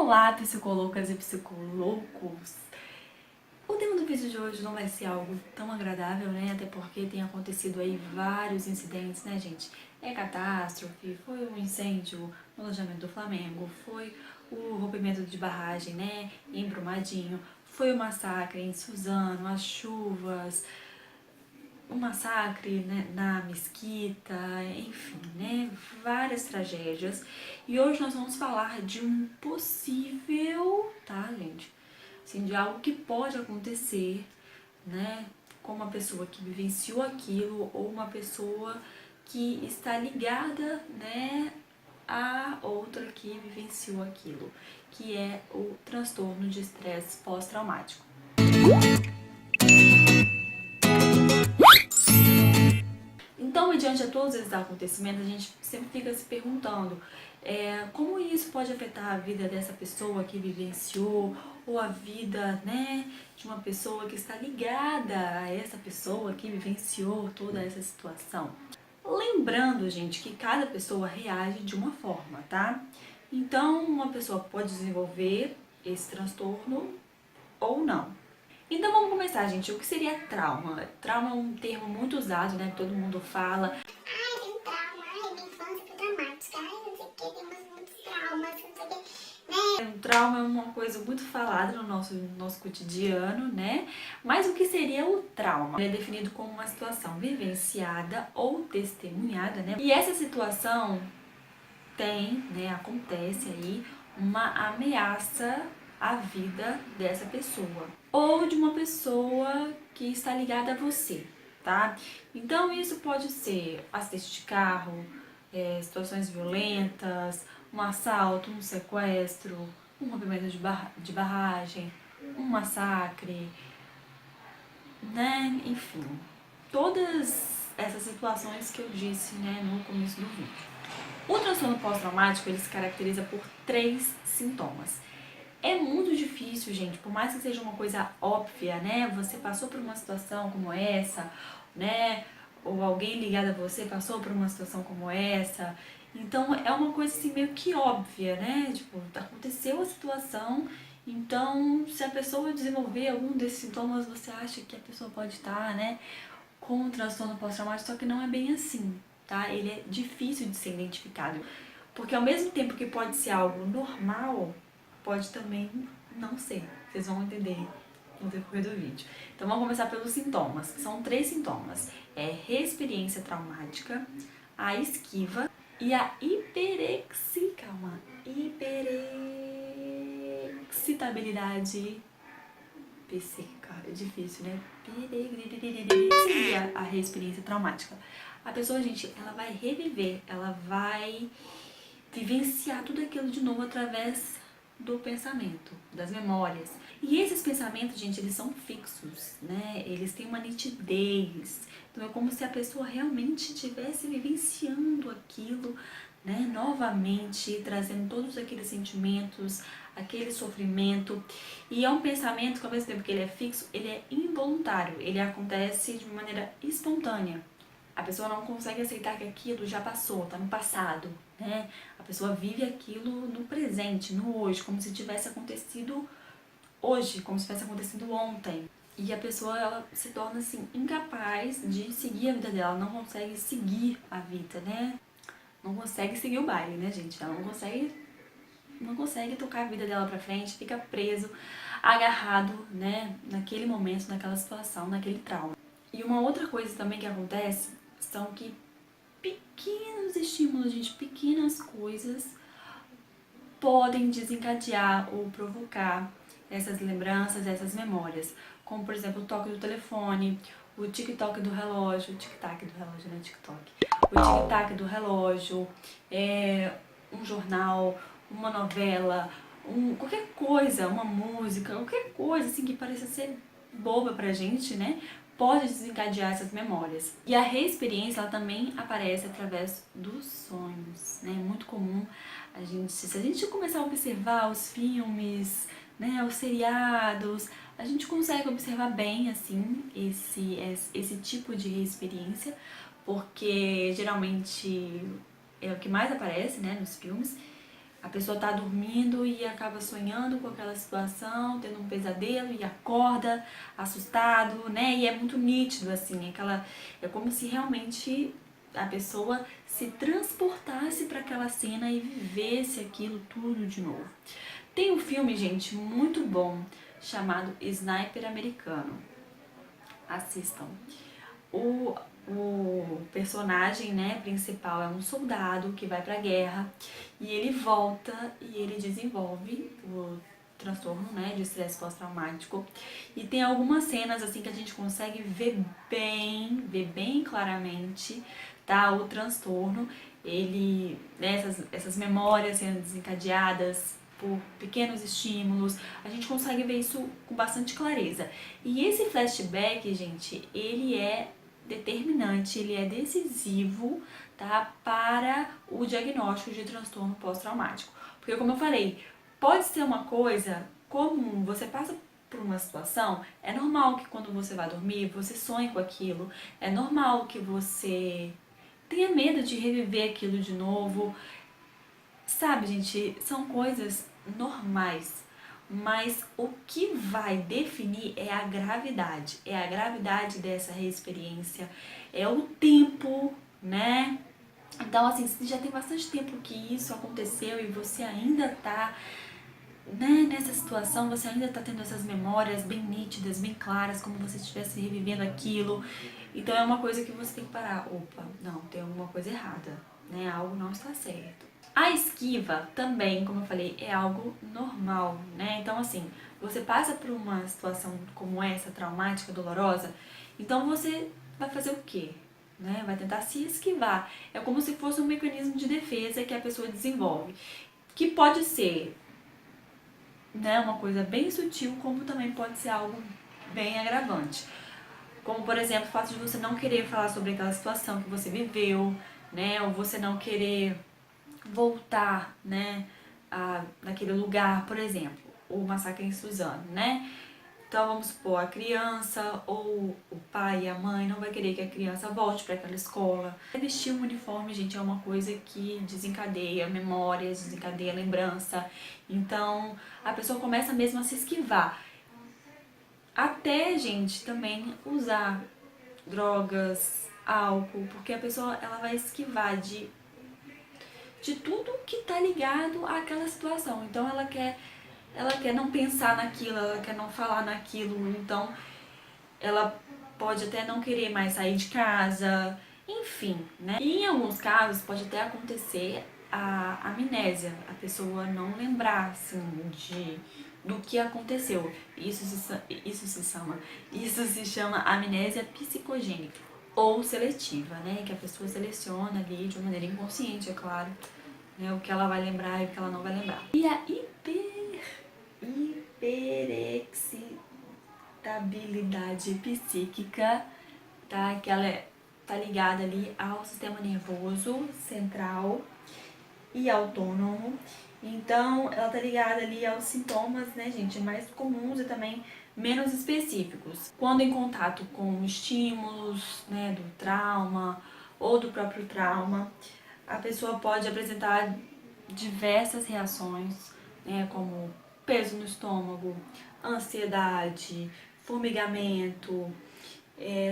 Olá, psicoloucas e psicoloucos! O tema do vídeo de hoje não vai ser algo tão agradável, né? Até porque tem acontecido aí vários incidentes, né, gente? É catástrofe, foi um incêndio no alojamento do Flamengo, foi o rompimento de barragem, né, em Brumadinho, foi o massacre em Suzano, as chuvas, um massacre, né, na mesquita, enfim, né, várias tragédias. E hoje nós vamos falar de um possível, tá, gente? Assim, de algo que pode acontecer, né, com uma pessoa que vivenciou aquilo ou uma pessoa que está ligada, né, a outra que vivenciou aquilo, que é o transtorno de estresse pós-traumático. Então, mediante a todos esses acontecimentos, a gente sempre fica se perguntando como isso pode afetar a vida dessa pessoa que vivenciou, ou a vida, né, de uma pessoa que está ligada a essa pessoa que vivenciou toda essa situação. Lembrando, gente, que cada pessoa reage de uma forma, tá? Então, uma pessoa pode desenvolver esse transtorno ou não. Então vamos começar, gente. O que seria trauma? Trauma é um termo muito usado, né? Todo mundo fala. Ai, tem trauma, ai, minha infância foi traumática, ai, não sei o que, temos muitos traumas, não sei o que, né? Um trauma é uma coisa muito falada no nosso cotidiano, né? Mas o que seria o trauma? Ele é definido como uma situação vivenciada ou testemunhada, né? E essa situação tem, né, acontece aí uma ameaça à vida dessa pessoa ou de uma pessoa que está ligada a você, tá? Então isso pode ser acidente de carro, situações violentas, um assalto, um sequestro, um rompimento de barragem, um massacre, né? Enfim, todas essas situações que eu disse, né, no começo do vídeo. O transtorno pós-traumático, ele se caracteriza por 3 sintomas. É muito difícil, gente, por mais que seja uma coisa óbvia, né? Você passou por uma situação como essa, né? Ou alguém ligado a você passou por uma situação como essa. Então, é uma coisa assim meio que óbvia, né? Tipo, aconteceu a situação, então se a pessoa desenvolver algum desses sintomas, você acha que a pessoa pode estar, né, com o transtorno pós-traumático, só que não é bem assim, tá? Ele é difícil de ser identificado, porque ao mesmo tempo que pode ser algo normal, pode também não ser. Vocês vão entender no decorrer do vídeo. Então vamos começar pelos sintomas, que são 3 sintomas. É reexperiência traumática, a esquiva e a hiperexcitabilidade PC, cara, é difícil, né? Seria a reexperiência traumática. A pessoa, gente, ela vai reviver, ela vai vivenciar tudo aquilo de novo através do pensamento, das memórias. E esses pensamentos, gente, eles são fixos, né? Eles têm uma nitidez. Então é como se a pessoa realmente estivesse vivenciando aquilo, né, novamente, trazendo todos aqueles sentimentos, aquele sofrimento. E é um pensamento que, ao mesmo tempo que ele é fixo, ele é involuntário, ele acontece de maneira espontânea. A pessoa não consegue aceitar que aquilo já passou, tá no passado, né? A pessoa vive aquilo no presente, no hoje, como se tivesse acontecido hoje, como se tivesse acontecido ontem. E a pessoa, ela se torna, assim, incapaz de seguir a vida dela, não consegue seguir a vida, né? Não consegue seguir o baile, né, gente? Ela não consegue tocar a vida dela pra frente, fica preso, agarrado, né, naquele momento, naquela situação, naquele trauma. E uma outra coisa também que acontece são que pequenos estímulos, gente, pequenas coisas podem desencadear ou provocar essas lembranças, essas memórias. Como, por exemplo, o toque do telefone, o tic-toc do relógio, o tic-tac do relógio, não é tic-toc. O tic-tac do relógio, um jornal, uma novela, qualquer coisa, uma música, qualquer coisa assim que pareça ser boba pra gente, né? Pode desencadear essas memórias. E a reexperiência, ela também aparece através dos sonhos, né? É muito comum se a gente começar a observar os filmes, né, os seriados, a gente consegue observar bem, assim, esse tipo de reexperiência, porque geralmente é o que mais aparece, né, nos filmes. A pessoa tá dormindo e acaba sonhando com aquela situação, tendo um pesadelo e acorda assustado, né? E é muito nítido, assim, é como se realmente a pessoa se transportasse para aquela cena e vivesse aquilo tudo de novo. Tem um filme, gente, muito bom, chamado Sniper Americano. Assistam. O personagem, né, principal é um soldado que vai pra guerra e ele volta e ele desenvolve o transtorno, né, de estresse pós-traumático. E tem algumas cenas assim que a gente consegue ver bem claramente, tá, o transtorno. Ele, né, essas memórias sendo desencadeadas por pequenos estímulos, a gente consegue ver isso com bastante clareza. E esse flashback, gente, ele é determinante, ele é decisivo, tá, para o diagnóstico de transtorno pós-traumático. Porque, como eu falei, pode ser uma coisa comum, você passa por uma situação, é normal que quando você vai dormir, você sonhe com aquilo, é normal que você tenha medo de reviver aquilo de novo. Sabe, gente, são coisas normais, mas o que vai definir é a gravidade dessa reexperiência, é o tempo, né? Então, assim, se já tem bastante tempo que isso aconteceu e você ainda tá, né, nessa situação, você ainda tá tendo essas memórias bem nítidas, bem claras, como se você estivesse revivendo aquilo, então é uma coisa que você tem que parar. Opa, não, tem alguma coisa errada, né? Algo não está certo. A esquiva também, como eu falei, é algo normal, né? Então, assim, você passa por uma situação como essa, traumática, dolorosa, então você vai fazer o quê? Né? Vai tentar se esquivar. É como se fosse um mecanismo de defesa que a pessoa desenvolve, que pode ser, né, uma coisa bem sutil, como também pode ser algo bem agravante. Como, por exemplo, o fato de você não querer falar sobre aquela situação que você viveu, né? Ou você não querer voltar, né, naquele lugar, por exemplo, o massacre em Suzano, né? Então vamos supor, a criança ou o pai e a mãe não vai querer que a criança volte para aquela escola. Vestir um uniforme, gente, é uma coisa que desencadeia memórias, desencadeia lembrança. Então a pessoa começa mesmo a se esquivar. Até, gente, também usar drogas, álcool, porque a pessoa ela vai esquivar de tudo que tá ligado àquela situação. Então ela quer não pensar naquilo, ela quer não falar naquilo, então ela pode até não querer mais sair de casa, enfim, né? E em alguns casos pode até acontecer a amnésia, a pessoa não lembrar, assim, do que aconteceu. Isso se chama amnésia psicogênica ou seletiva, né? Que a pessoa seleciona ali de uma maneira inconsciente, é claro, né? O que ela vai lembrar e o que ela não vai lembrar. E a hiperexcitabilidade psíquica, tá? Que ela tá ligada ali ao sistema nervoso central e autônomo. Então, ela tá ligada ali aos sintomas, né, gente, mais comuns e também menos específicos. Quando em contato com estímulos, né, do trauma ou do próprio trauma, a pessoa pode apresentar diversas reações, né, como peso no estômago, ansiedade, formigamento,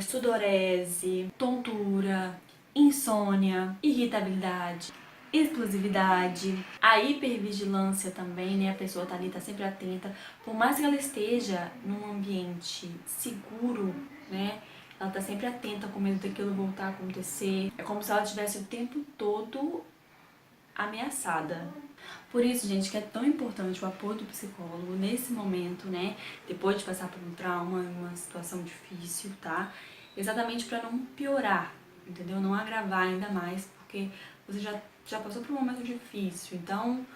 sudorese, tontura, insônia, irritabilidade, explosividade, a hipervigilância também, né? A pessoa tá ali, tá sempre atenta. Por mais que ela esteja num ambiente seguro, né? Ela tá sempre atenta com medo daquilo voltar a acontecer. É como se ela estivesse o tempo todo ameaçada. Por isso, gente, que é tão importante o apoio do psicólogo nesse momento, né? Depois de passar por um trauma, uma situação difícil, tá? Exatamente para não piorar, entendeu? Não agravar ainda mais, porque você já passou por um momento difícil. Então,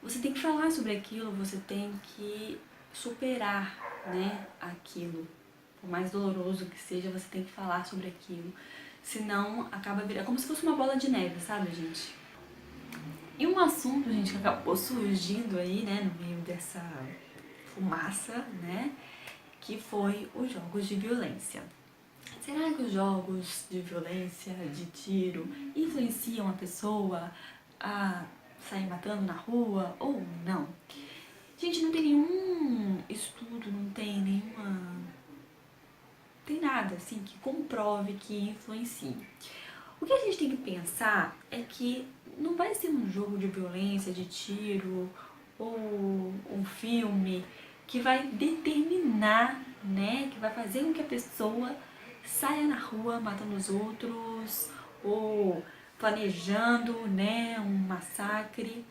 você tem que falar sobre aquilo, você tem que superar, né, aquilo. Por mais doloroso que seja, você tem que falar sobre aquilo. Senão, acaba virando como se fosse uma bola de neve, sabe, gente? E um assunto, gente, que acabou surgindo aí, né, no meio dessa fumaça, né, que foi os jogos de violência. Será que os jogos de violência, de tiro, influenciam a pessoa a sair matando na rua ou não. Gente, não tem nenhum estudo, não tem tem nada assim que comprove, que influencie. O que a gente tem que pensar é que não vai ser um jogo de violência, de tiro ou um filme que vai determinar, né, que vai fazer com que a pessoa saia na rua matando os outros ou planejando, né, um massacre.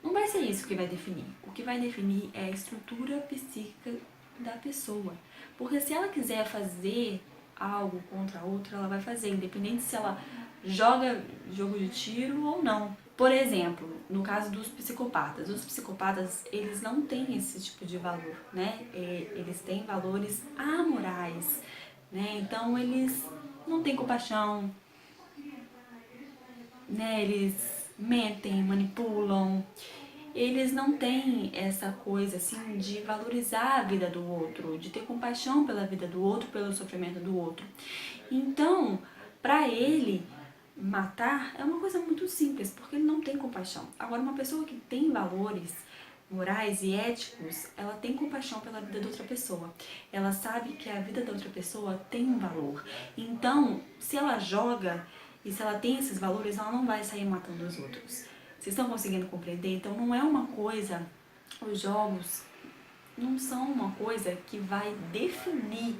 Não vai ser isso que vai definir. O que vai definir é a estrutura psíquica da pessoa. Porque se ela quiser fazer algo contra a outra, ela vai fazer, independente se ela joga jogo de tiro ou não. Por exemplo, no caso dos psicopatas, os psicopatas, eles não têm esse tipo de valor, né? Eles têm valores amorais, né? Então eles não têm compaixão, né? Eles mentem, manipulam. Eles não têm essa coisa assim de valorizar a vida do outro, de ter compaixão pela vida do outro, pelo sofrimento do outro. Então, para ele, matar é uma coisa muito simples, porque ele não tem compaixão. Agora, uma pessoa que tem valores morais e éticos, ela tem compaixão pela vida da outra pessoa. Ela sabe que a vida da outra pessoa tem um valor. Então, se ela joga e se ela tem esses valores, ela não vai sair matando os outros. Vocês estão conseguindo compreender? Então, não é uma coisa, os jogos não são uma coisa que vai definir,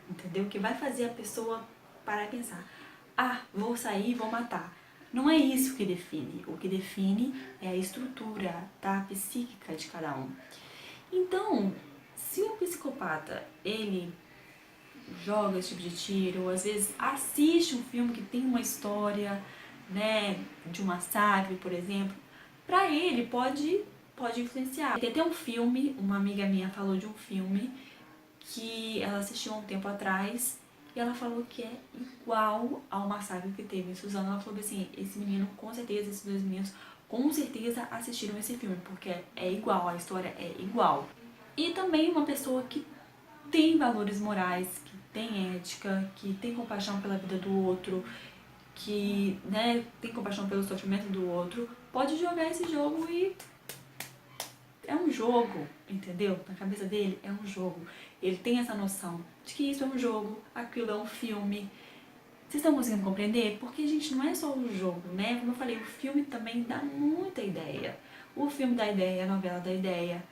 entendeu? Que vai fazer a pessoa parar e pensar, vou sair e vou matar. Não é isso que define. O que define é a estrutura, tá? Psíquica de cada um. Então, se o psicopata, ele joga esse tipo de tiro, ou às vezes assiste um filme que tem uma história, né, de um massacre, por exemplo, pra ele pode influenciar. Tem até um filme, uma amiga minha falou de um filme que ela assistiu há um tempo atrás e ela falou que é igual ao massacre que teve em Suzano. Ela falou assim, esse menino, com certeza, esses dois meninos, com certeza assistiram esse filme, porque é igual, a história é igual. E também uma pessoa que tem valores morais, que tem ética, que tem compaixão pela vida do outro, que, né, tem compaixão pelo sofrimento do outro, pode jogar esse jogo e é um jogo, entendeu? Na cabeça dele é um jogo. Ele tem essa noção de que isso é um jogo, aquilo é um filme. Vocês estão conseguindo compreender? Porque, gente, não é só o jogo, né? Como eu falei, o filme também dá muita ideia. O filme dá ideia, a novela dá ideia,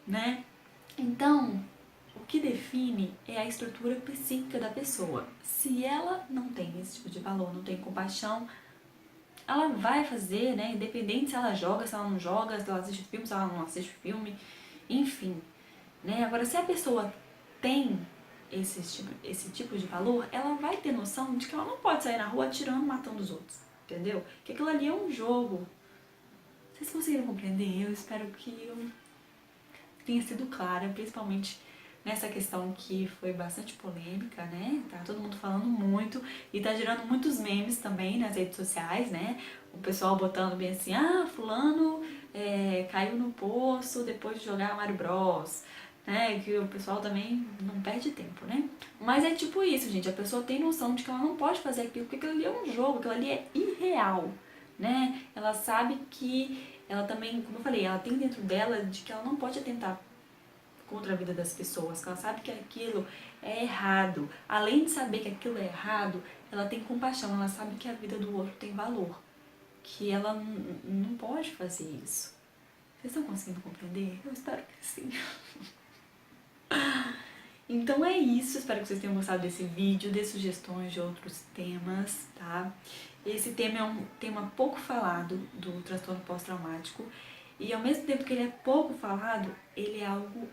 né? Então, o que define é a estrutura psíquica da pessoa. Se ela não tem esse tipo de valor, não tem compaixão, ela vai fazer, né? Independente se ela joga, se ela não joga, se ela assiste filme, se ela não assiste filme, enfim, né? Agora, se a pessoa tem esse tipo de valor, ela vai ter noção de que ela não pode sair na rua atirando, matando os outros, entendeu? Que aquilo ali é um jogo. Vocês conseguiram compreender? Eu espero que eu tenha sido clara, principalmente nessa questão que foi bastante polêmica, né? Tá todo mundo falando muito e tá gerando muitos memes também nas redes sociais, né? O pessoal botando bem assim, fulano caiu no poço depois de jogar Mario Bros, né? Que o pessoal também não perde tempo, né? Mas é tipo isso, gente, a pessoa tem noção de que ela não pode fazer aquilo, porque aquilo ali é um jogo, aquilo ali é irreal, né? Ela sabe que ela também, como eu falei, ela tem dentro dela de que ela não pode atentar contra a vida das pessoas, que ela sabe que aquilo é errado. Além de saber que aquilo é errado, ela tem compaixão, ela sabe que a vida do outro tem valor, que ela não pode fazer isso. Vocês estão conseguindo compreender? Eu espero que sim. Então é isso, espero que vocês tenham gostado desse vídeo, dê sugestões de outros temas, tá? Esse tema é um tema pouco falado do transtorno pós-traumático e ao mesmo tempo que ele é pouco falado, ele é algo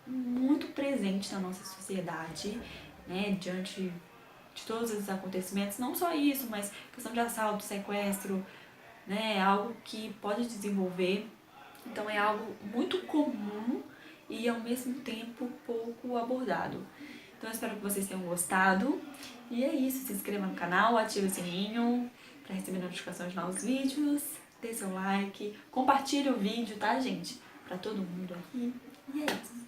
muito presente na nossa sociedade, né? Diante de todos esses acontecimentos, não só isso, mas questão de assalto, sequestro, né? Algo que pode desenvolver, então é algo muito comum e ao mesmo tempo pouco abordado. Então eu espero que vocês tenham gostado. E é isso, se inscreva no canal, ative o sininho para receber notificações de novos vídeos, dê seu like, compartilhe o vídeo, tá, gente? Para todo mundo aqui. E é isso.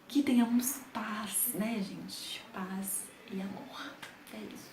Que tenhamos paz, né, gente? Paz e amor. É isso.